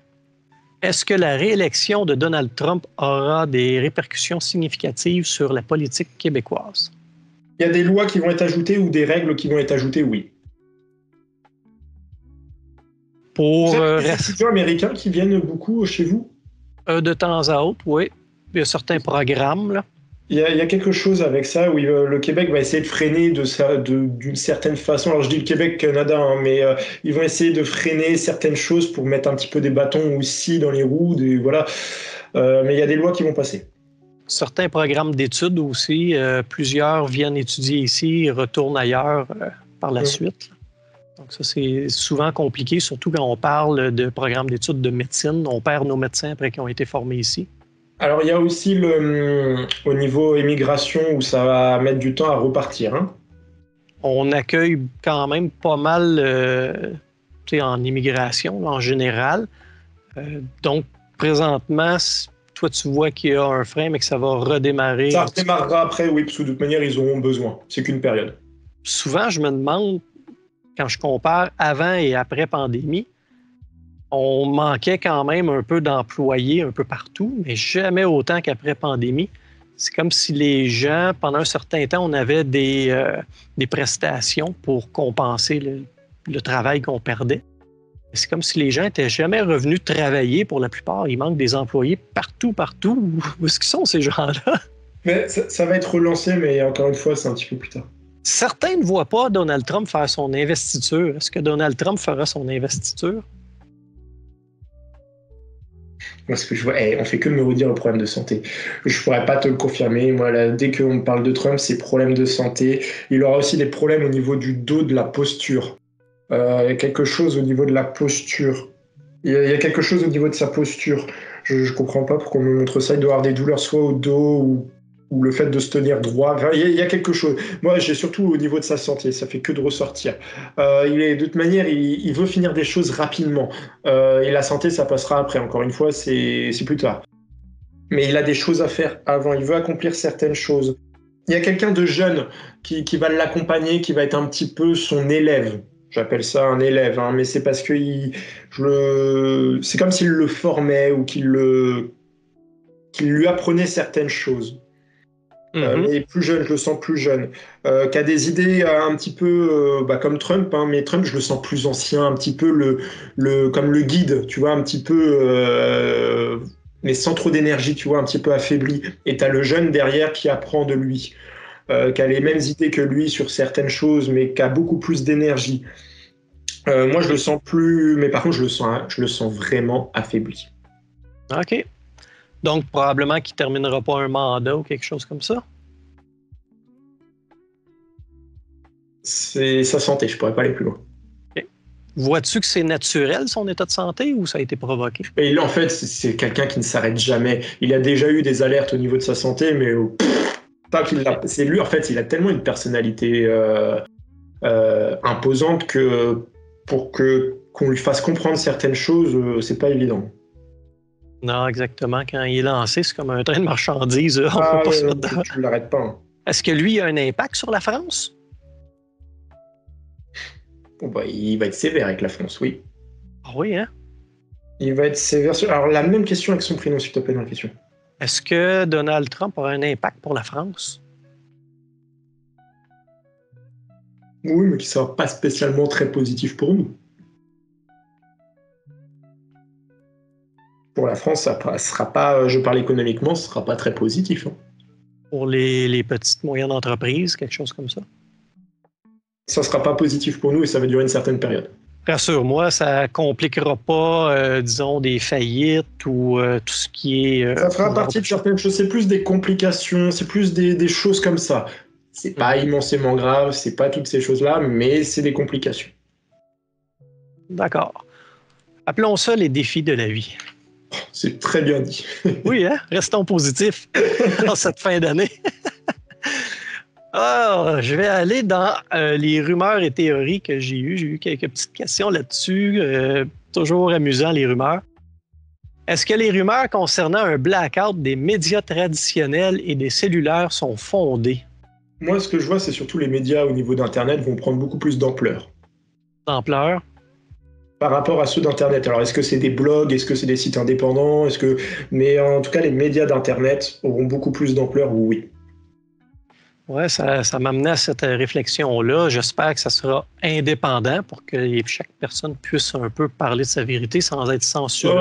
Est-ce que la réélection de Donald Trump aura des répercussions significatives sur la politique québécoise? Il y a des lois qui vont être ajoutées ou des règles qui vont être ajoutées, oui. Pour les étudiants américains qui viennent beaucoup chez vous? De temps à autre, oui. Il y a certains programmes, là. Il y a quelque chose avec ça où le Québec va essayer de freiner d'une certaine façon. Alors je dis le Québec, Canada, hein, mais ils vont essayer de freiner certaines choses pour mettre un petit peu des bâtons aussi dans les roues. Voilà. Mais il y a des lois qui vont passer. Certains programmes d'études aussi. Plusieurs viennent étudier ici, retournent ailleurs par la suite. Donc ça, c'est souvent compliqué, surtout quand on parle de programmes d'études de médecine. On perd nos médecins après qu'ils ont été formés ici. Alors, il y a aussi au niveau immigration où ça va mettre du temps à repartir. Hein? On accueille quand même pas mal en immigration en général. Donc, présentement, toi, tu vois qu'il y a un frein, mais que ça va redémarrer. Ça redémarrera après, oui, parce que de toute manière, ils auront besoin. C'est qu'une période. Souvent, je me demande, quand je compare avant et après pandémie, on manquait quand même un peu d'employés un peu partout, mais jamais autant qu'après pandémie. C'est comme si les gens, pendant un certain temps, on avait des prestations pour compenser le travail qu'on perdait. C'est comme si les gens n'étaient jamais revenus travailler pour la plupart. Il manque des employés partout. Où est-ce qu'ils sont, ces gens-là? Mais ça va être relancé, mais encore une fois, c'est un petit peu plus tard. Certains ne voient pas Donald Trump faire son investiture. Est-ce que Donald Trump fera son investiture? Moi, ce que je vois, on fait que me redire le problème de santé. Je pourrais pas te le confirmer. Moi, là, dès qu'on me parle de Trump, c'est problème de santé. Il aura aussi des problèmes au niveau du dos, de la posture. Il y a quelque chose au niveau de la posture. Il y a quelque chose au niveau de sa posture. Je comprends pas pourquoi on me montre ça. Il doit avoir des douleurs soit au dos ou le fait de se tenir droit. Enfin, il y a quelque chose. Moi, j'ai surtout au niveau de sa santé. Ça fait que de ressortir. De toute manière, il veut finir des choses rapidement. Et la santé, ça passera après. Encore une fois, c'est plus tard. Mais il a des choses à faire avant. Il veut accomplir certaines choses. Il y a quelqu'un de jeune qui va l'accompagner, qui va être un petit peu son élève. J'appelle ça un élève, hein, mais c'est parce que c'est comme s'il le formait ou qu'il lui apprenait certaines choses. Mais plus jeune, je le sens plus jeune. Qui a des idées un petit peu comme Trump, hein, mais Trump, je le sens plus ancien, un petit peu comme le guide, tu vois, un petit peu, mais sans trop d'énergie, tu vois, un petit peu affaibli. Et tu as le jeune derrière qui apprend de lui. Qui a les mêmes idées que lui sur certaines choses, mais qui a beaucoup plus d'énergie. Moi, je le sens plus, mais par contre, je le sens vraiment affaibli. OK. Donc, probablement qu'il ne terminera pas un mandat ou quelque chose comme ça? C'est sa santé, je pourrais pas aller plus loin. Okay. Vois-tu que c'est naturel, son état de santé, ou ça a été provoqué? Et là, en fait, c'est quelqu'un qui ne s'arrête jamais. Il a déjà eu des alertes au niveau de sa santé, mais c'est lui, en fait, il a tellement une personnalité imposante que qu'on lui fasse comprendre certaines choses, c'est pas évident. Non, exactement. Quand il est lancé, c'est comme un train de marchandises. On peut pas se mettre dedans. Tu l'arrêtes pas. Hein. Est-ce que lui a un impact sur la France? Il va être sévère avec la France, oui. Ah oui, hein? Il va être sévère. Alors, la même question avec son prénom, s'il te plaît, dans la question. Est-ce que Donald Trump aura un impact pour la France? Oui, mais qui ne sera pas spécialement très positif pour nous. Pour la France, ça ne sera pas, je parle économiquement, ce ne sera pas très positif. Hein. Pour les petites moyennes entreprises, quelque chose comme ça? Ça ne sera pas positif pour nous et ça va durer une certaine période. Rassure-moi, ça ne compliquera pas, disons, des faillites ou tout ce qui est... ça fera partie de certaines choses. C'est plus des complications, c'est plus des choses comme ça. C'est pas immensément grave, c'est pas toutes ces choses-là, mais c'est des complications. D'accord. Appelons ça les défis de la vie. C'est très bien dit. Oui, hein? Restons positifs en cette fin d'année. Alors, je vais aller dans les rumeurs et théories que j'ai eues. J'ai eu quelques petites questions là-dessus. Toujours amusant, les rumeurs. Est-ce que les rumeurs concernant un blackout des médias traditionnels et des cellulaires sont fondées? Moi, ce que je vois, c'est surtout les médias au niveau d'Internet vont prendre beaucoup plus d'ampleur. D'ampleur? Par rapport à ceux d'Internet. Alors, est-ce que c'est des blogs? Est-ce que c'est des sites indépendants? Mais en tout cas, les médias d'Internet auront beaucoup plus d'ampleur, oui. Oui, ça m'amenait à cette réflexion-là. J'espère que ça sera indépendant pour que chaque personne puisse un peu parler de sa vérité sans être censuré.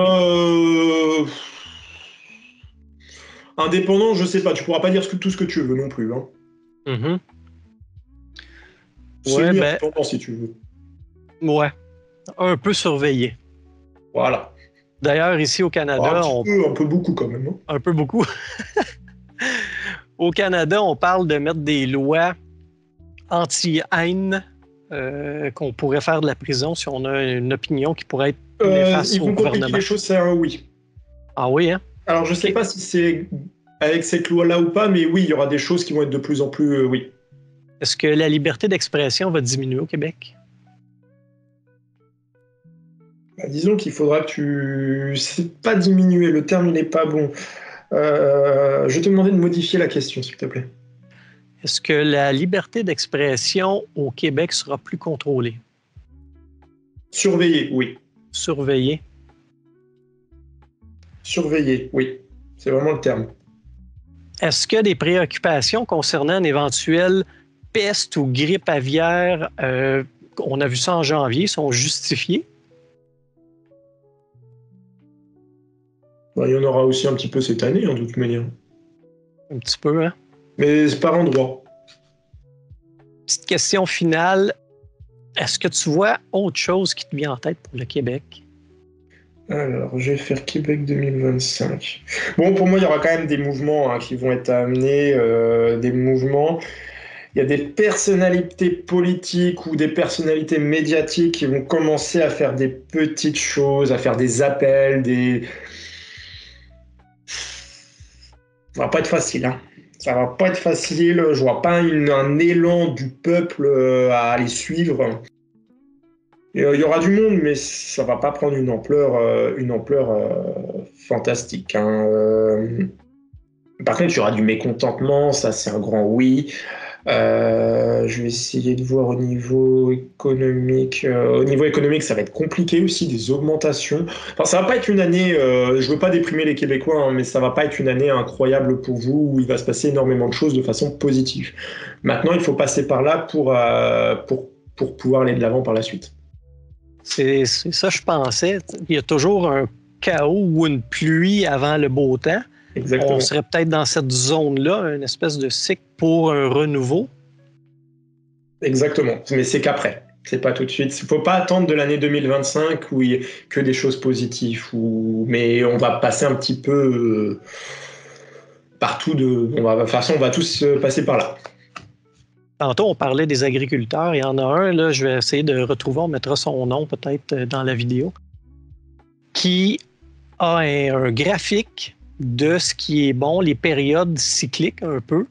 Indépendant, je sais pas. Tu pourras pas dire tout ce que tu veux non plus. Hein. Mm-hmm. Semi-indépendant, si tu veux. Ouais. Un peu surveillé. Voilà. D'ailleurs, ici au Canada... Un peu beaucoup quand même. Hein. Un peu beaucoup. Au Canada, on parle de mettre des lois anti-haine qu'on pourrait faire de la prison si on a une opinion qui pourrait être néfaste ils au vont gouvernement. compliquer les choses, c'est un oui. Ah oui, hein? Alors, je sais pas si c'est avec cette loi-là ou pas, mais oui, il y aura des choses qui vont être de plus en plus... oui. Est-ce que la liberté d'expression va diminuer au Québec? Disons qu'il faudra que c'est pas diminuer, le terme il n'est pas bon. Je vais te demander de modifier la question, s'il te plaît. Est-ce que la liberté d'expression au Québec sera plus contrôlée? Surveillée, oui. Surveillée? Surveillée, oui. C'est vraiment le terme. Est-ce que des préoccupations concernant une éventuelle peste ou grippe aviaire, on a vu ça en janvier, sont justifiées? Il y en aura aussi un petit peu cette année, en toute manière. Un petit peu, hein? Mais c'est par endroit. Petite question finale. Est-ce que tu vois autre chose qui te vient en tête pour le Québec? Alors, je vais faire Québec 2025. Bon, pour moi, il y aura quand même des mouvements qui vont être amenés, des mouvements. Il y a des personnalités politiques ou des personnalités médiatiques qui vont commencer à faire des petites choses, à faire des appels, Ça va pas être facile, hein. Ça va pas être facile. Je vois pas un élan du peuple à les suivre. Il y aura du monde, mais ça va pas prendre une ampleur fantastique, hein. Par contre, il y aura du mécontentement, ça c'est un grand oui. Je vais essayer de voir au niveau économique. Au niveau économique, ça va être compliqué aussi, des augmentations. Enfin, ça va pas être une année, je veux pas déprimer les Québécois, hein, mais ça va pas être une année incroyable pour vous où il va se passer énormément de choses de façon positive. Maintenant, il faut passer par là pour pouvoir aller de l'avant par la suite. C'est ça, je pensais. Il y a toujours un chaos ou une pluie avant le beau temps. Exactement. On serait peut-être dans cette zone-là, une espèce de cycle pour un renouveau. Exactement, mais c'est qu'après. C'est pas tout de suite. Il faut pas attendre de l'année 2025 où il y a que des choses positives. Mais on va passer un petit peu partout. De toute façon, on va tous passer par là. Tantôt, on parlait des agriculteurs. Il y en a un, là, je vais essayer de retrouver, on mettra son nom peut-être dans la vidéo, qui a un graphique de ce qui est bon, les périodes cycliques un peu,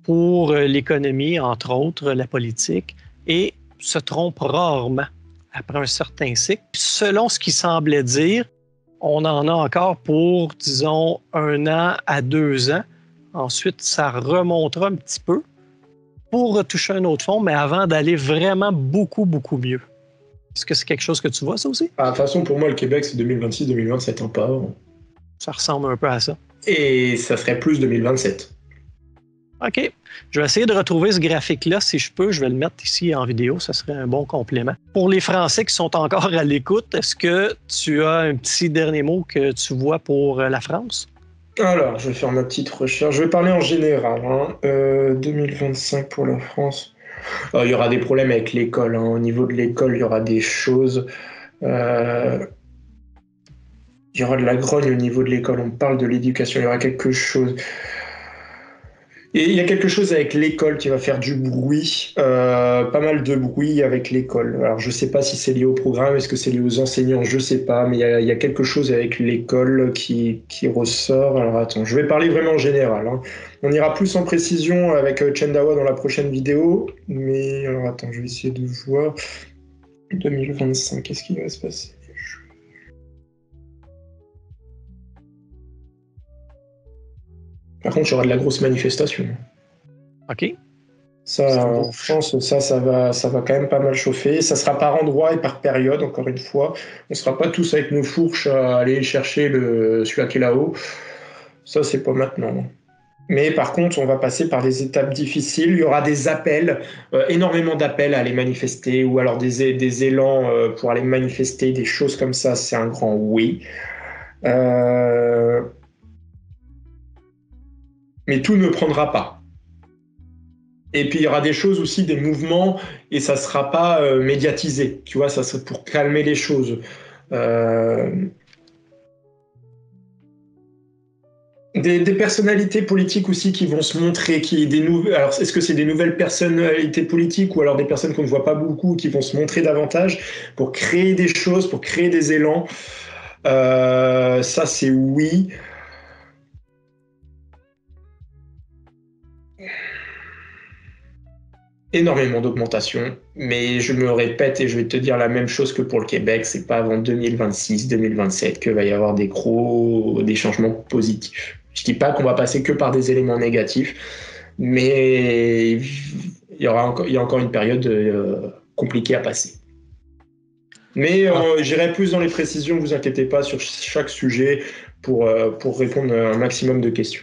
pour l'économie, entre autres, la politique, et se trompe rarement après un certain cycle. Selon ce qu'il semblait dire, on en a encore pour, disons, 1 an à 2 ans. Ensuite, ça remontera un petit peu pour retoucher un autre fond, mais avant d'aller vraiment beaucoup, beaucoup mieux. Est-ce que c'est quelque chose que tu vois, ça aussi? De toute façon, pour moi, le Québec, c'est 2026-2027 encore. Ça ressemble un peu à ça. Et ça serait plus 2027. OK. Je vais essayer de retrouver ce graphique-là, si je peux. Je vais le mettre ici en vidéo. Ça serait un bon complément. Pour les Français qui sont encore à l'écoute, est-ce que tu as un petit dernier mot que tu vois pour la France? Alors, je vais faire ma petite recherche. Je vais parler en général. 2025 pour la France. Il y aura des problèmes avec l'école. Au niveau de l'école, il y aura des choses. Il y aura de la grogne au niveau de l'école. On parle de l'éducation. Il y aura quelque chose. Et il y a quelque chose avec l'école qui va faire du bruit. Pas mal de bruit avec l'école. Alors, je ne sais pas si c'est lié au programme. Est-ce que c'est lié aux enseignants? Je ne sais pas. Mais il y a quelque chose avec l'école qui ressort. Alors, attends. Je vais parler vraiment en général. On ira plus en précision avec Chendawa dans la prochaine vidéo. Mais alors, attends. Je vais essayer de voir. 2025, qu'est-ce qui va se passer? Par contre, il y aura de la grosse manifestation. OK. Ça, en France, ça va quand même pas mal chauffer. Ça sera par endroit et par période, encore une fois. On ne sera pas tous avec nos fourches à aller chercher celui-là qui est là-haut. Ça, c'est pas maintenant. Mais par contre, on va passer par des étapes difficiles. Il y aura des appels, énormément d'appels à aller manifester, ou alors des élans pour aller manifester, des choses comme ça. C'est un grand oui. Mais tout ne prendra pas. Et puis il y aura des choses aussi, des mouvements, et ça ne sera pas médiatisé. Tu vois, ça serait pour calmer les choses. Des personnalités politiques aussi qui vont se montrer. Alors, est-ce que c'est des nouvelles personnalités politiques ou alors des personnes qu'on ne voit pas beaucoup qui vont se montrer davantage pour créer des choses, pour créer des élans? Ça, c'est oui. Énormément d'augmentation, mais je me répète et je vais te dire la même chose que pour le Québec, c'est pas avant 2026-2027 que va y avoir des changements positifs. Je dis pas qu'on va passer que par des éléments négatifs, mais il y a encore une période compliquée à passer. Mais j'irai plus dans les précisions, vous inquiétez pas, sur chaque sujet pour répondre à un maximum de questions.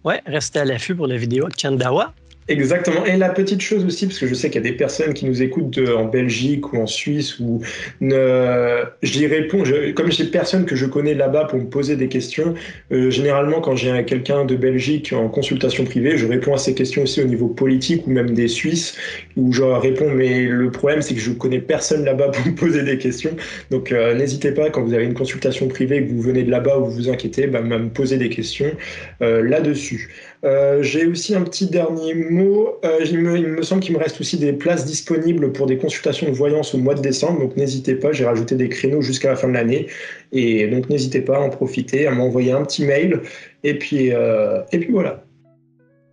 Ouais, restez à l'affût pour la vidéo de Chendawa. Exactement. Et la petite chose aussi, parce que je sais qu'il y a des personnes qui nous écoutent en Belgique ou en Suisse, où j'y réponds, comme j'ai personne que je connais là-bas pour me poser des questions, généralement quand j'ai quelqu'un de Belgique en consultation privée, je réponds à ces questions aussi au niveau politique ou même des Suisses, où je réponds, mais le problème c'est que je connais personne là-bas pour me poser des questions. Donc n'hésitez pas, quand vous avez une consultation privée, que vous venez de là-bas ou vous vous inquiétez, à me poser des questions là-dessus. J'ai aussi un petit dernier mot. Il me semble qu'il me reste aussi des places disponibles pour des consultations de voyance au mois de décembre. Donc n'hésitez pas, j'ai rajouté des créneaux jusqu'à la fin de l'année. Et donc n'hésitez pas à en profiter, à m'envoyer un petit mail. Et puis voilà.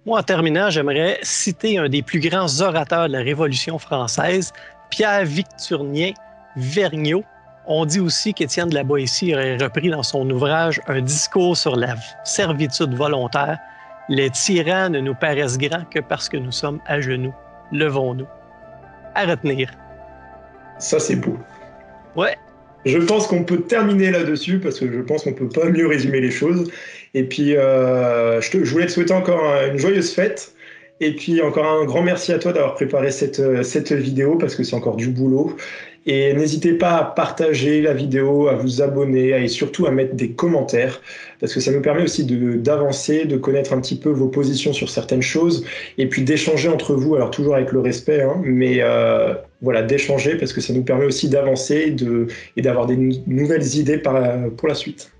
Moi, en terminant, j'aimerais citer un des plus grands orateurs de la Révolution française, Pierre Victurnien Vergniaud. On dit aussi qu'Étienne de la Boétie aurait repris dans son ouvrage un discours sur la servitude volontaire. Les tyrans ne nous paraissent grands que parce que nous sommes à genoux. Levons-nous. À retenir. Ça, c'est beau. Ouais. Je pense qu'on peut terminer là-dessus parce que je pense qu'on peut pas mieux résumer les choses. Et puis, je voulais te souhaiter encore une joyeuse fête. Et puis, encore un grand merci à toi d'avoir préparé cette vidéo parce que c'est encore du boulot. Et n'hésitez pas à partager la vidéo, à vous abonner et surtout à mettre des commentaires parce que ça nous permet aussi d'avancer, de connaître un petit peu vos positions sur certaines choses et puis d'échanger entre vous, alors toujours avec le respect, hein, mais voilà, d'échanger parce que ça nous permet aussi d'avancer et d'avoir des nouvelles idées pour la suite.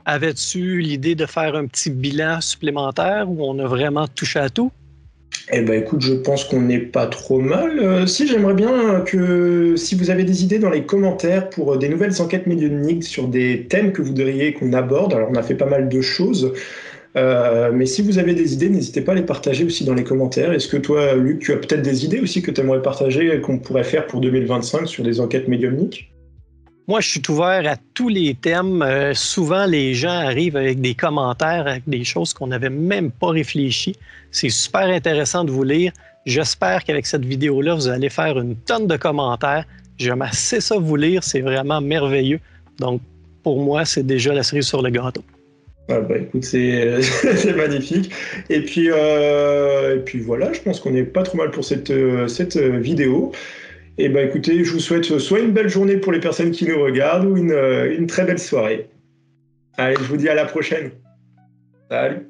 Avais-tu l'idée de faire un petit bilan supplémentaire où on a vraiment touché à tout? Eh ben écoute, je pense qu'on n'est pas trop mal. Si j'aimerais bien que si vous avez des idées dans les commentaires pour des nouvelles enquêtes médiumniques sur des thèmes que vous voudriez qu'on aborde. Alors on a fait pas mal de choses, mais si vous avez des idées, n'hésitez pas à les partager aussi dans les commentaires. Est-ce que toi, Luc, tu as peut-être des idées aussi que tu aimerais partager qu'on pourrait faire pour 2025 sur des enquêtes médiumniques? Moi, je suis ouvert à tous les thèmes. Souvent, les gens arrivent avec des commentaires, avec des choses qu'on n'avait même pas réfléchi. C'est super intéressant de vous lire. J'espère qu'avec cette vidéo-là, vous allez faire une tonne de commentaires. J'aime assez ça vous lire. C'est vraiment merveilleux. Donc, pour moi, c'est déjà la cerise sur le gâteau. Ah bah écoute, c'est magnifique. Et puis voilà, je pense qu'on n'est pas trop mal pour cette vidéo. Et bah écoutez, je vous souhaite soit une belle journée pour les personnes qui nous regardent ou une très belle soirée. Allez, je vous dis à la prochaine. Salut.